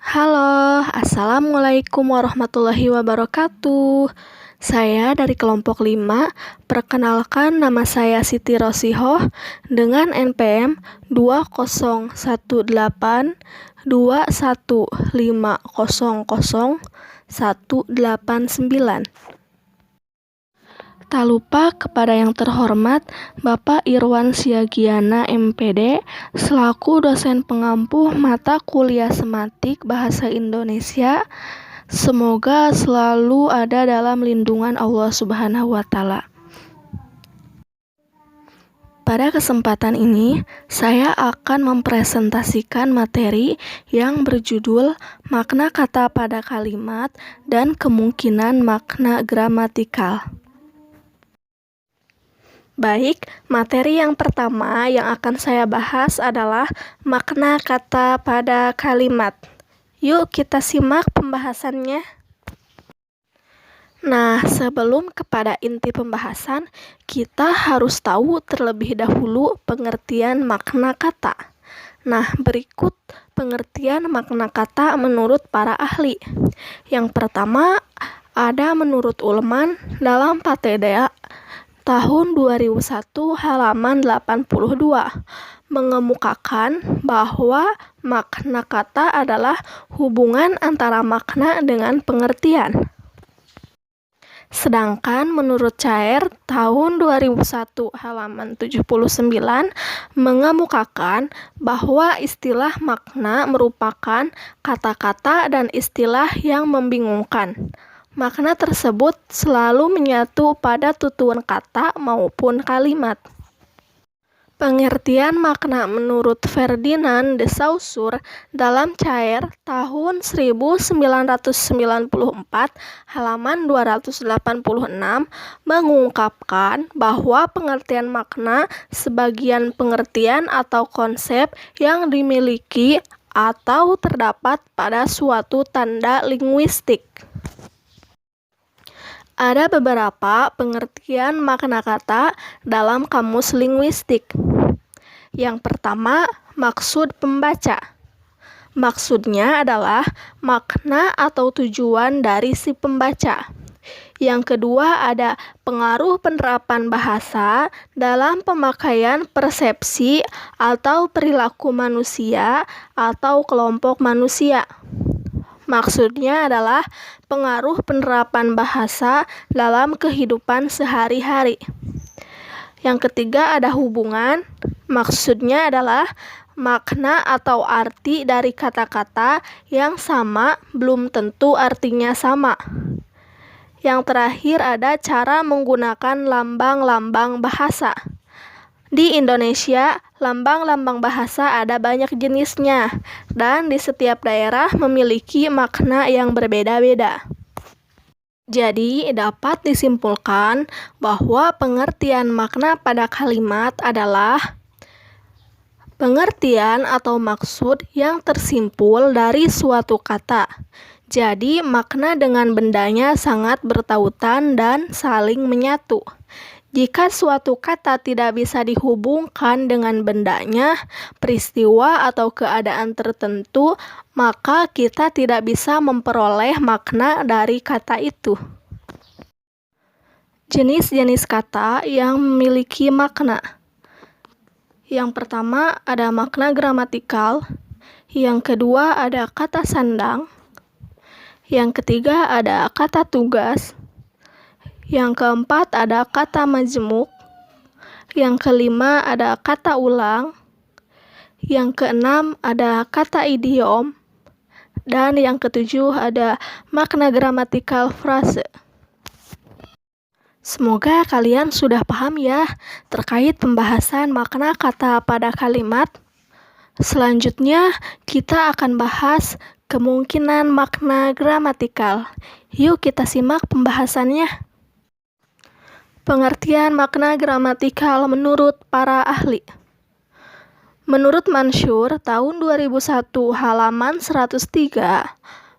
Halo, Assalamualaikum warahmatullahi wabarakatuh. Saya dari kelompok 5. Perkenalkan, nama saya Siti Rosihoh dengan NPM 201821500189. Tak lupa kepada yang terhormat Bapak Irwan Siagiana MPD selaku dosen pengampu mata kuliah Sematik Bahasa Indonesia. Semoga selalu ada dalam lindungan Allah Subhanahu wa Ta'ala. Pada kesempatan ini, saya akan mempresentasikan materi yang berjudul makna kata pada kalimat dan kemungkinan makna gramatikal. Baik, materi yang pertama yang akan saya bahas adalah makna kata pada kalimat. Yuk kita simak pembahasannya. Nah, sebelum kepada inti pembahasan, kita harus tahu terlebih dahulu pengertian makna kata. Nah, berikut pengertian makna kata menurut para ahli. Yang pertama, ada menurut Ullman dalam Patedea tahun 2001 halaman 82 mengemukakan bahwa makna kata adalah hubungan antara makna dengan pengertian. Sedangkan menurut Cair tahun 2001 halaman 79 mengemukakan bahwa istilah makna merupakan kata-kata dan istilah yang membingungkan. Makna tersebut selalu menyatu pada tutuan kata maupun kalimat. Pengertian makna menurut Ferdinand de Saussure dalam Cair tahun 1994 halaman 286 mengungkapkan bahwa pengertian makna sebagian pengertian atau konsep yang dimiliki atau terdapat pada suatu tanda linguistik. Ada beberapa pengertian makna kata dalam kamus linguistik. Yang pertama, maksud pembaca. Maksudnya adalah makna atau tujuan dari si pembaca. Yang kedua, ada pengaruh penerapan bahasa dalam pemakaian persepsi atau perilaku manusia atau kelompok manusia. Maksudnya adalah pengaruh penerapan bahasa dalam kehidupan sehari-hari. Yang ketiga ada hubungan. Maksudnya adalah makna atau arti dari kata-kata yang sama belum tentu artinya sama. Yang terakhir ada cara menggunakan lambang-lambang bahasa. Di Indonesia, lambang-lambang bahasa ada banyak jenisnya, dan di setiap daerah memiliki makna yang berbeda-beda. Jadi, dapat disimpulkan bahwa pengertian makna pada kalimat adalah pengertian atau maksud yang tersimpul dari suatu kata. Jadi, makna dengan bendanya sangat bertautan dan saling menyatu. Jika suatu kata tidak bisa dihubungkan dengan bendanya, peristiwa atau keadaan tertentu, maka kita tidak bisa memperoleh makna dari kata itu. Jenis-jenis kata yang memiliki makna. Yang pertama ada makna gramatikal, yang kedua ada kata sandang, yang ketiga ada kata tugas, yang keempat ada kata majemuk, yang kelima ada kata ulang, yang keenam ada kata idiom, dan yang ketujuh ada makna gramatikal frase. Semoga kalian sudah paham ya terkait pembahasan makna kata pada kalimat. Selanjutnya kita akan bahas kemungkinan makna gramatikal. Yuk kita simak pembahasannya. Pengertian makna gramatikal menurut para ahli. Menurut Mansur tahun 2001 halaman 103,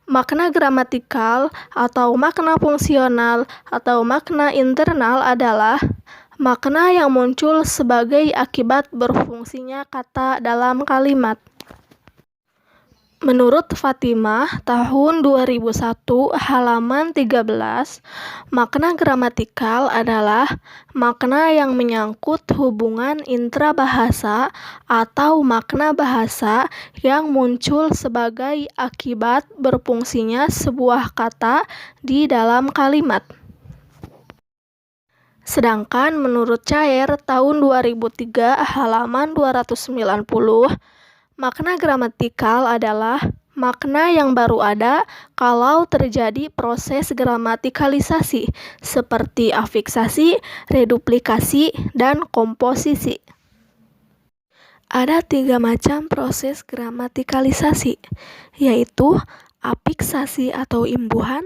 makna gramatikal atau makna fungsional atau makna internal adalah makna yang muncul sebagai akibat berfungsinya kata dalam kalimat. Menurut Fatimah, tahun 2001, halaman 13, makna gramatikal adalah makna yang menyangkut hubungan intrabahasa atau makna bahasa yang muncul sebagai akibat berfungsinya sebuah kata di dalam kalimat. Sedangkan menurut Cair, tahun 2003, halaman 290, makna gramatikal adalah makna yang baru ada kalau terjadi proses gramatikalisasi seperti afiksasi, reduplikasi, dan komposisi. Ada 3 macam proses gramatikalisasi, yaitu afiksasi atau imbuhan,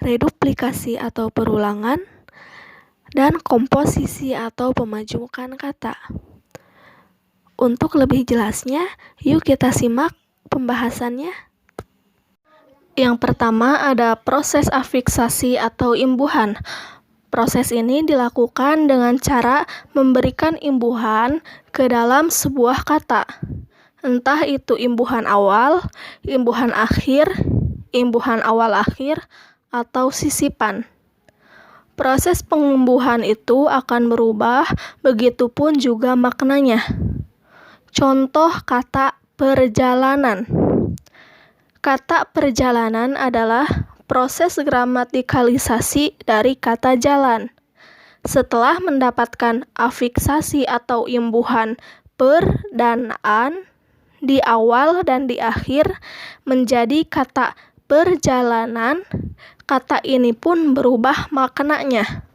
reduplikasi atau perulangan, dan komposisi atau pemajukan kata. Untuk lebih jelasnya, yuk kita simak pembahasannya. Yang pertama ada proses afiksasi atau imbuhan. Proses ini dilakukan dengan cara memberikan imbuhan ke dalam sebuah kata. Entah itu imbuhan awal, imbuhan akhir, imbuhan awal akhir, atau sisipan. Proses pengimbuhan itu akan berubah, begitupun juga maknanya. Contoh kata perjalanan. Kata perjalanan adalah proses gramatikalisasi dari kata jalan. Setelah mendapatkan afiksasi atau imbuhan per dan an di awal dan di akhir menjadi kata perjalanan, kata ini pun berubah maknanya.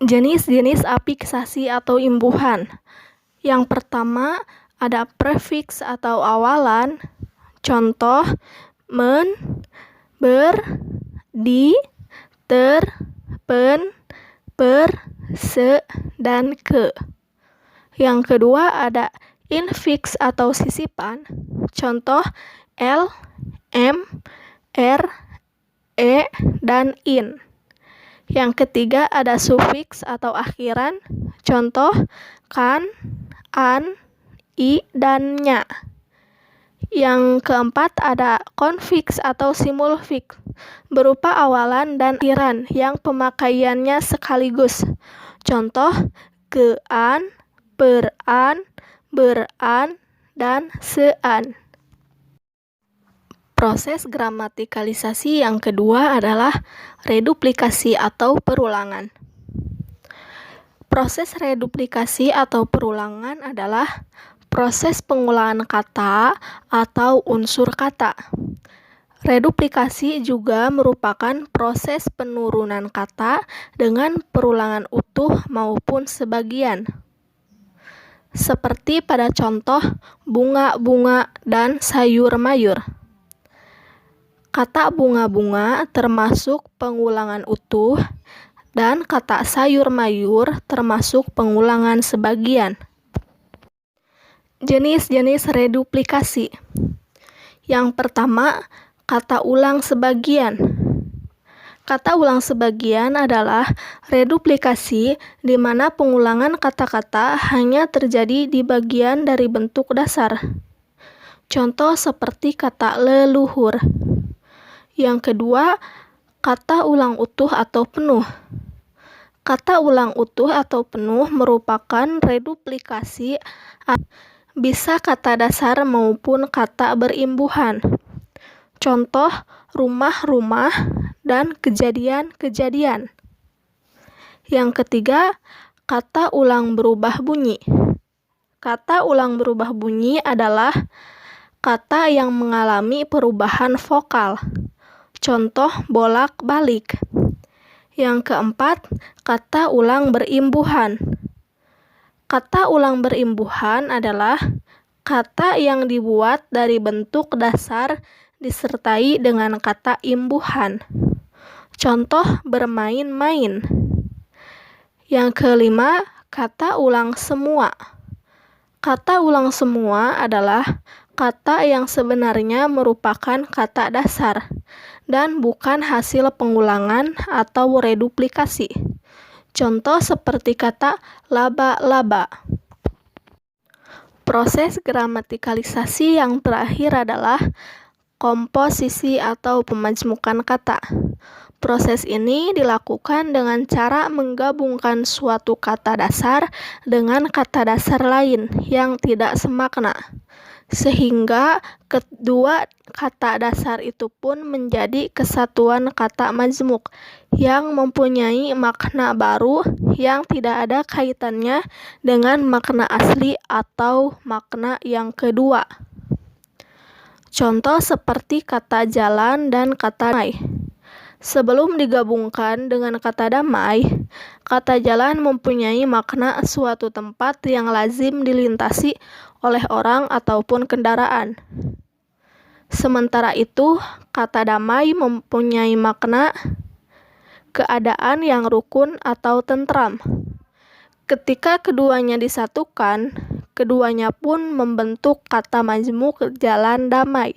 Jenis-jenis afiksasi atau imbuhan. Yang pertama ada prefiks atau awalan, contoh men, ber, di, ter, pen, per, se, dan ke. Yang kedua ada infiks atau sisipan, contoh l, m, r, e, dan in. Yang ketiga ada sufiks atau akhiran, contoh kan, an, i, dan nya. Yang keempat ada konfiks atau simulfiks, berupa awalan dan akhiran yang pemakaiannya sekaligus. Contoh ke-an, per-an, ber-an, dan se-an. Proses gramatikalisasi yang kedua adalah reduplikasi atau perulangan. Proses reduplikasi atau perulangan adalah proses pengulangan kata atau unsur kata. Reduplikasi juga merupakan proses penurunan kata dengan perulangan utuh maupun sebagian. Seperti pada contoh bunga-bunga dan sayur-mayur. Kata bunga-bunga termasuk pengulangan utuh dan kata sayur-mayur termasuk pengulangan sebagian. Jenis-jenis reduplikasi. Yang pertama, kata ulang sebagian. Kata ulang sebagian adalah reduplikasi di mana pengulangan kata-kata hanya terjadi di bagian dari bentuk dasar. Contoh seperti kata leluhur. Yang kedua, kata ulang utuh atau penuh. Kata ulang utuh atau penuh merupakan reduplikasi, bisa kata dasar maupun kata berimbuhan. Contoh rumah-rumah dan kejadian-kejadian. Yang ketiga, kata ulang berubah bunyi. Kata ulang berubah bunyi adalah kata yang mengalami perubahan vokal. Contoh bolak-balik. Yang keempat, kata ulang berimbuhan. Kata ulang berimbuhan adalah kata yang dibuat dari bentuk dasar disertai dengan kata imbuhan. Contoh bermain-main. Yang kelima, kata ulang semua. Kata ulang semua adalah kata yang sebenarnya merupakan kata dasar dan bukan hasil pengulangan atau reduplikasi. Contoh seperti kata laba-laba. Proses gramatikalisasi yang terakhir adalah komposisi atau pemajmukan kata. Proses ini dilakukan dengan cara menggabungkan suatu kata dasar dengan kata dasar lain yang tidak semakna, sehingga kedua kata dasar itu pun menjadi kesatuan kata majmuk yang mempunyai makna baru yang tidak ada kaitannya dengan makna asli atau makna yang kedua. Contoh seperti kata jalan dan kata damai. Sebelum digabungkan dengan kata damai, kata jalan mempunyai makna suatu tempat yang lazim dilintasi oleh orang ataupun kendaraan. Sementara itu, kata damai mempunyai makna keadaan yang rukun atau tentram. Ketika keduanya disatukan, keduanya pun membentuk kata majmuk jalan damai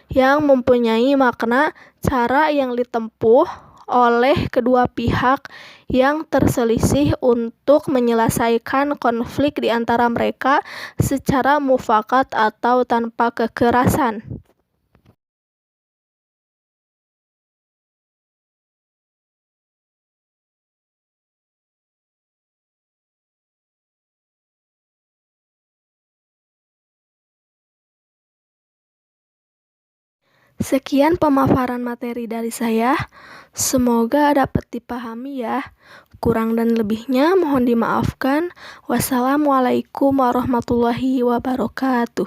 yang mempunyai makna cara yang ditempuh oleh kedua pihak yang terselisih untuk menyelesaikan konflik di antara mereka secara mufakat atau tanpa kekerasan. Sekian pemaparan materi dari saya. Semoga dapat dipahami ya. Kurang dan lebihnya mohon dimaafkan. Wassalamualaikum warahmatullahi wabarakatuh.